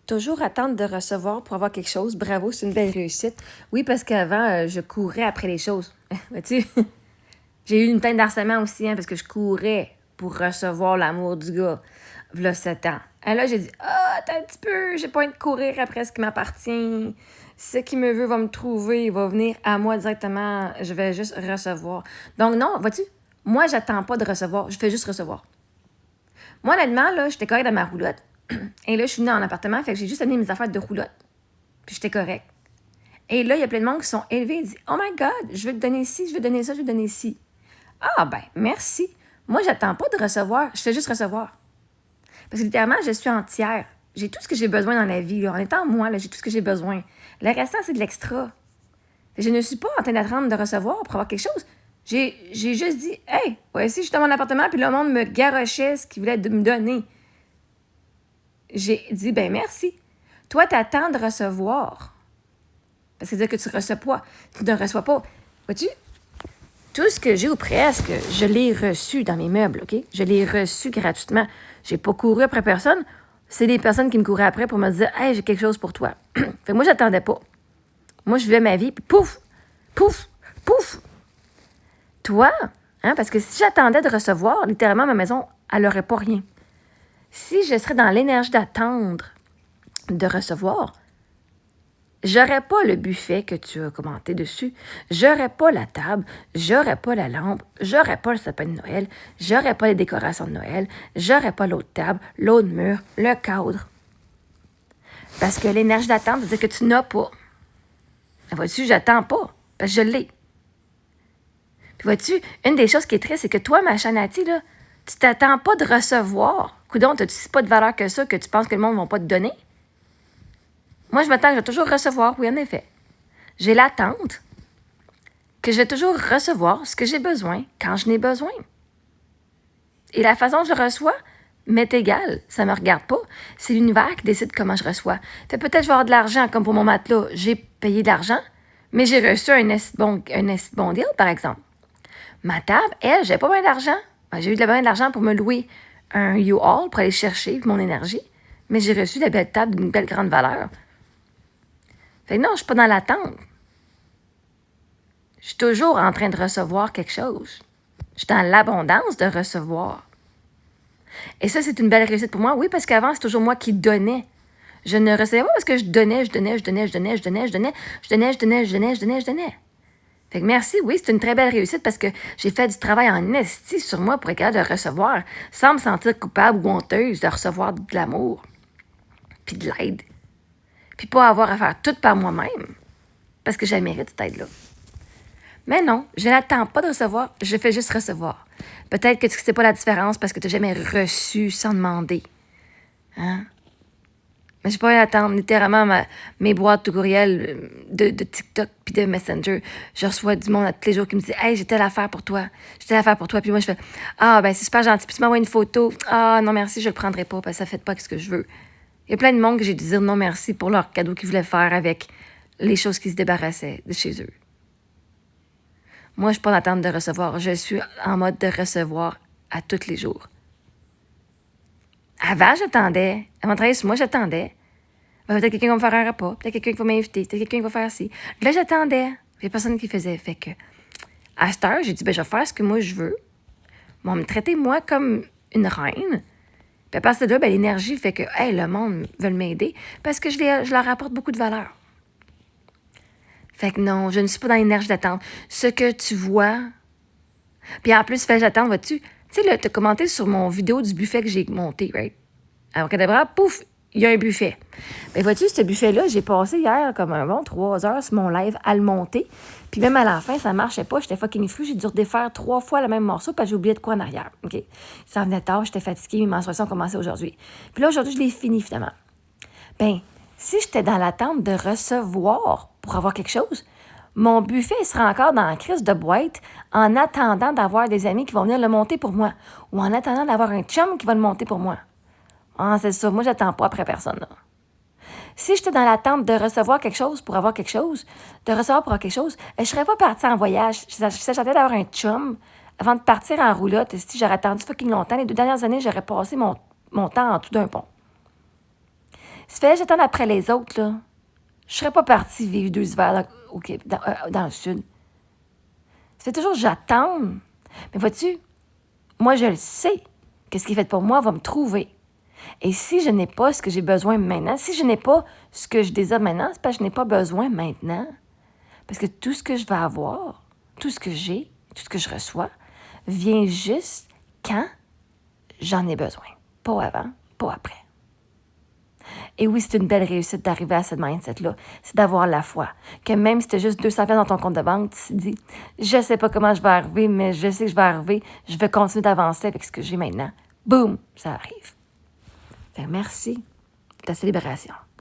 Toujours attendre de recevoir pour avoir quelque chose. Bravo, c'est une belle réussite. Oui, parce qu'avant, je courais après les choses. Vois-tu? J'ai eu une peine d'harcèlement aussi, parce que je courais pour recevoir l'amour du gars. V'là 7 ans. Et là, j'ai dit, attends un petit peu, j'ai pas envie de courir après ce qui m'appartient. Ce qui me veut va me trouver, il va venir à moi directement. Je vais juste recevoir. Donc non, vois-tu? Moi, j'attends pas de recevoir, je fais juste recevoir. Moi, honnêtement, là, j'étais correcte dans ma roulotte. Et là, je suis venue en appartement, fait que j'ai juste amené mes affaires de roulotte. Puis j'étais correcte. Et là, il y a plein de monde qui sont élevés et disent Oh my God, je veux te donner ci, je veux te donner ça, je veux te donner ci. Ah, ben, merci. Moi, j'attends pas de recevoir, je fais juste recevoir. Parce que littéralement, je suis entière. J'ai tout ce que j'ai besoin dans la vie. Là. En étant moi, là, j'ai tout ce que j'ai besoin. Le restant, c'est de l'extra. Je ne suis pas en train d'attendre de recevoir pour avoir quelque chose. J'ai juste dit Hey, voici, je suis dans mon appartement, puis le monde me garochait ce qu'il voulait me donner. J'ai dit, ben merci. Toi, tu attends de recevoir. Parce que c'est-à-dire que tu reçois pas. Tu ne reçois pas. Vois-tu? Tout ce que j'ai ou presque, je l'ai reçu dans mes meubles, OK? Je l'ai reçu gratuitement. J'ai pas couru après personne. C'est les personnes qui me couraient après pour me dire, hey, j'ai quelque chose pour toi. Fait que moi, j'attendais pas. Moi, je vivais ma vie, puis pouf, pouf, pouf. Toi, parce que si j'attendais de recevoir, littéralement, ma maison, elle n'aurait pas rien. Si je serais dans l'énergie d'attendre, de recevoir, j'aurais pas le buffet que tu as commenté dessus, j'aurais pas la table, j'aurais pas la lampe, j'aurais pas le sapin de Noël, j'aurais pas les décorations de Noël, j'aurais pas l'autre table, l'autre mur, le cadre. Parce que l'énergie d'attente, c'est dire que tu n'as pas. Vois-tu, j'attends pas, parce que je l'ai. Puis vois-tu, une des choses qui est triste, c'est que toi, ma Chanati, là, tu t'attends pas de recevoir. Coudon, t'as-tu pas de valeur que ça, que tu penses que le monde ne va pas te donner? Moi, je m'attends que je vais toujours recevoir, oui, en effet. J'ai l'attente que je vais toujours recevoir ce que j'ai besoin quand je n'ai besoin. Et la façon dont je reçois m'est égale. Ça ne me regarde pas. C'est l'univers qui décide comment je reçois. Fait peut-être que je vais avoir de l'argent, comme pour mon matelas. J'ai payé de l'argent, mais j'ai reçu un bon deal, par exemple. Ma table, elle, j'ai pas bien d'argent. J'ai eu bien d'argent pour me louer un U-Haul pour aller chercher mon énergie, mais j'ai reçu la belle table d'une belle grande valeur. Fait que non, je suis pas dans l'attente. Je suis toujours en train de recevoir quelque chose. Je suis dans l'abondance de recevoir. Et ça, c'est une belle réussite pour moi. Oui, parce qu'avant, c'est toujours moi qui donnais. Je ne recevais pas parce que je donnais. Fait que merci, oui, c'est une très belle réussite parce que j'ai fait du travail en esti sur moi pour être capable de recevoir sans me sentir coupable ou honteuse de recevoir de l'amour, puis de l'aide, puis pas avoir à faire tout par moi-même parce que je mérite cette aide-là. Mais non, je n'attends pas de recevoir, je fais juste recevoir. Peut-être que tu ne sais pas la différence parce que tu n'as jamais reçu sans demander. Mais j'ai pas rien à attendre. Littéralement, mes boîtes de courriel de TikTok puis de Messenger, je reçois du monde tous les jours qui me dit « Hey, j'ai telle affaire pour toi. J'ai telle affaire pour toi. » Puis moi, je fais « Ah, ben c'est super gentil. Puis tu m'envoies une photo. Ah, non, merci, je le prendrai pas parce que ça ne fait pas ce que je veux. » Il y a plein de monde que j'ai dû dire non merci pour leur cadeau qu'ils voulaient faire avec les choses qui se débarrassaient de chez eux. Moi, je ne suis pas en attente de recevoir. Je suis en mode de recevoir à tous les jours. Avant, j'attendais. Avant de travailler sur moi, j'attendais. Peut-être quelqu'un va me faire un repas. Peut-être quelqu'un qui va m'inviter. Peut-être quelqu'un qui va faire ci. Là, j'attendais. Il n'y a personne qui faisait. Fait que, à cette heure, j'ai dit, je vais faire ce que moi, je veux. Ils vont me traiter, moi, comme une reine. Puis à partir de là, l'énergie fait que, hey, le monde veut m'aider parce que je leur apporte beaucoup de valeur. Fait que non, je ne suis pas dans l'énergie d'attente. Ce que tu vois. Puis en plus, fais j'attends, vois-tu? Tu sais, là, tu as commenté sur mon vidéo du buffet que j'ai monté, right? Alors, Cadabra, pouf, il y a un buffet. Bien, vois-tu, ce buffet-là, j'ai passé hier comme un bon 3 heures sur mon live à le monter. Puis même à la fin, ça ne marchait pas. J'étais fucking flou. J'ai dû redéfaire 3 fois le même morceau parce que j'ai oublié de quoi en arrière. OK? Ça venait tard, j'étais fatiguée. Mes menstruations commençaient aujourd'hui. Puis là, aujourd'hui, je l'ai fini finalement. Bien, si j'étais dans l'attente de recevoir pour avoir quelque chose, mon buffet sera encore dans la crise de boîte en attendant d'avoir des amis qui vont venir le monter pour moi ou en attendant d'avoir un chum qui va le monter pour moi. Ah, c'est ça. Moi, j'attends pas après personne, là. Si j'étais dans l'attente de recevoir quelque chose pour avoir quelque chose, de recevoir pour avoir quelque chose, je serais pas partie en voyage. J'attendais d'avoir un chum avant de partir en roulotte. Si j'aurais attendu fucking longtemps, les 2 dernières années, j'aurais passé mon temps en dessous d'un pont. Si fallait que j'attende après les autres, là, je serais pas partie vivre 2 hivers dans le sud. Ça fait toujours j'attends. Mais vois-tu, moi, je le sais que ce qui est fait pour moi va me trouver. Et si je n'ai pas ce que j'ai besoin maintenant, si je n'ai pas ce que je désire maintenant, c'est parce que je n'ai pas besoin maintenant. Parce que tout ce que je vais avoir, tout ce que j'ai, tout ce que je reçois, vient juste quand j'en ai besoin. Pas avant, pas après. Et oui, c'est une belle réussite d'arriver à cette mindset-là. C'est d'avoir la foi. Que même si tu as juste 200 dans ton compte de banque, tu te dis, je sais pas comment je vais arriver, mais je sais que je vais arriver. Je vais continuer d'avancer avec ce que j'ai maintenant. Boum, ça arrive. Fait merci de ta célébration.